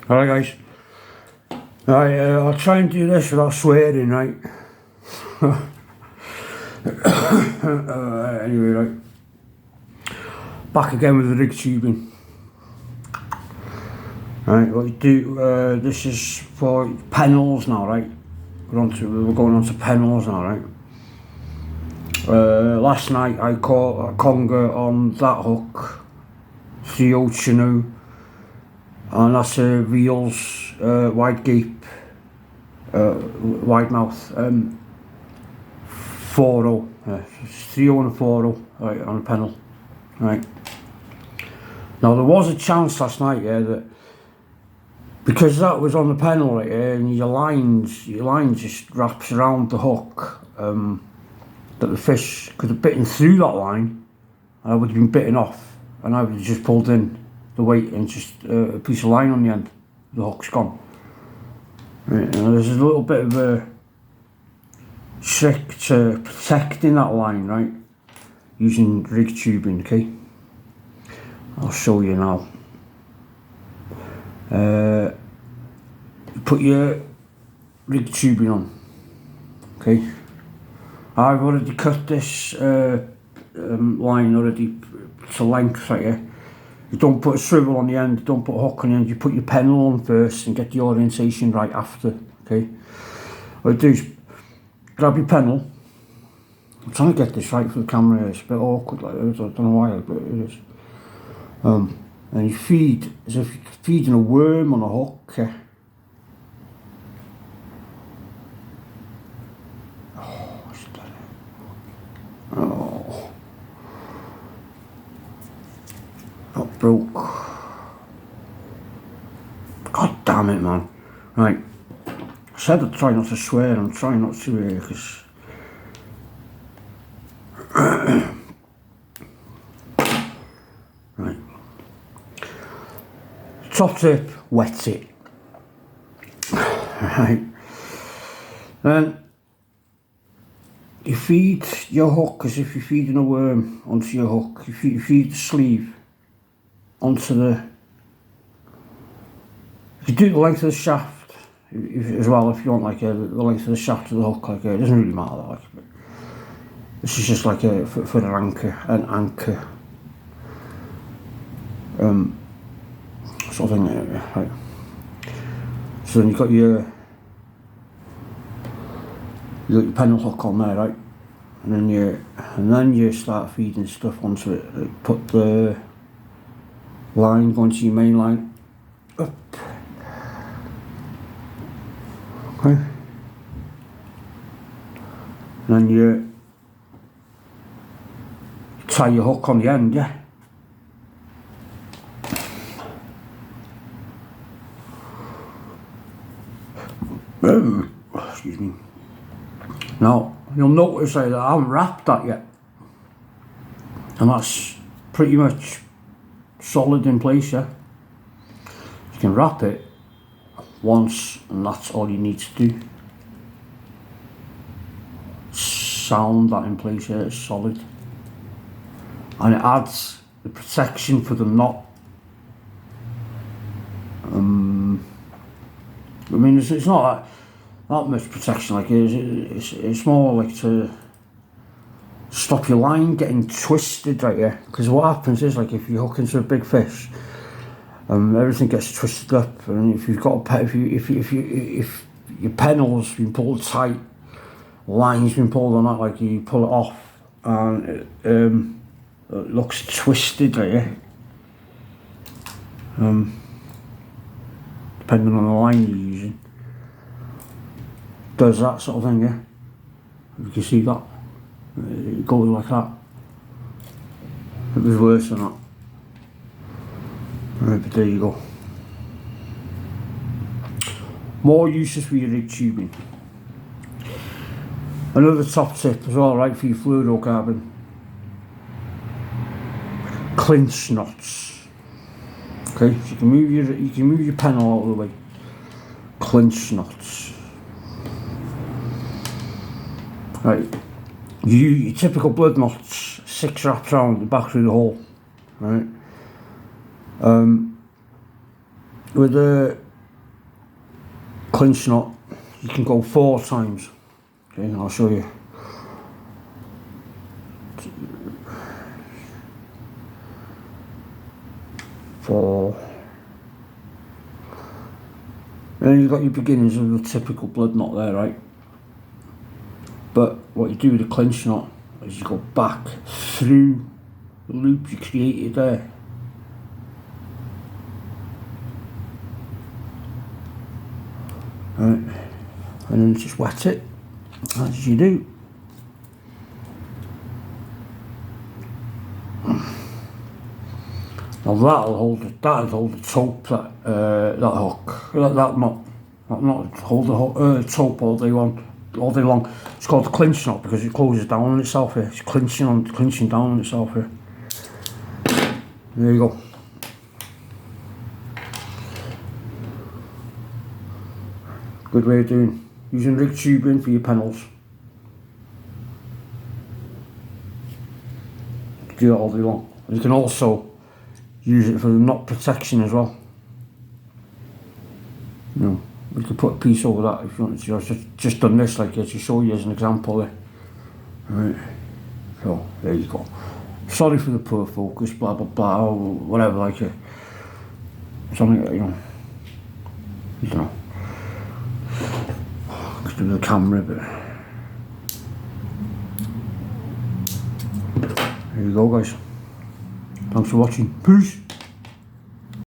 Alright guys, right, I'll try and do this without swearing, right? Anyway, right, back again with the rig tubing. Right, what you do, this is for pennels now, right? We're going on to pennels now, right? Last night I caught a conger on that hook, 3/0 Chinook, and that's a Reels wide gape, wide mouth, 4/0, 3/0 and a 4/0, right, on a pennel, right. Now there was a chance last night, yeah, that because that was on the pennel, right, and your line just wraps around the hook, that the fish could have bitten through that line, and I would have been bitten off, and I would have just pulled in the weight and just a piece of line on the end. The hook's gone. Right, now there's a little bit of a trick to protecting that line, right, using rig tubing, okay? I'll show you now. You put your rig tubing on, okay? I've already cut this line already to length, right here. You don't put a swivel on the end, you don't put a hook on the end, you put your pennel on first and get the orientation right after, okay? What you do is grab your pennel. I'm trying to get this right for the camera, it's a bit awkward like this, I don't know why, but it is. And you feed, as if you're feeding a worm on a hook, okay? Oh, that broke. God damn it, man. Right, I said I'd try not to swear, I'm trying not to here, because right. Top tip, wet it. Right. Then you feed your hook as if you're feeding a worm onto your hook. You feed the sleeve onto the... You can do the length of the shaft as well if you want, like the length of the shaft of the hook. Like it doesn't really matter. Like, but this is just like a for an anchor. Sort of thing, right. So then you've got your pennel hook on there, right? And then you start feeding stuff onto it. Put the line going to your main line up. Okay. And then you tie your hook on the end, yeah. Excuse me. Now, you'll notice that I haven't wrapped that yet. And that's pretty much solid in place, yeah. You can wrap it once and that's all you need to do. Sound that in place, yeah, it's solid. And it adds the protection for the knot. I mean, it's not that much protection, like it's more like to stop your line getting twisted, right here. Because what happens is, like, if you hook into a big fish, everything gets twisted up, and if you've got if your pennel's been pulled tight, line's been pulled on that, like you pull it off, and it looks twisted, right here. Depending on the line you're using, does that sort of thing, yeah. You can see that it goes like that. It was worse than that. Right, but there you go. More uses for your rig tubing. Another top tip as well, right, for your fluorocarbon: clinch knots. Okay, so you can move your pennel out of the way. Clinch knots. Right, your typical blood knots, 6 wraps around the back through the hole. Right. With a clinch knot, you can go 4 times. Okay, I'll show you. 4. And then you've got your beginnings of the typical blood knot there, right? But what you do with the clinch knot is you go back through the loop you created there. Right, and then just wet it as you do. Now that'll hold the taupe, that hook, that knot. That knot hold the taupe all day long. It's called the clinch knot because it closes down on itself here. It's clinching down on itself here. There you go. Good way of using rig tubing for your pennels. You can do that all day long. You can also use it for the knot protection as well. You know, you could put a piece over that if you want to. I've just done this like to show you as an example there. Right. So there you go. Sorry for the poor focus, blah blah blah, or whatever like it. Something you don't know. Could do the camera, but there you go, guys. Thanks for watching. Peace.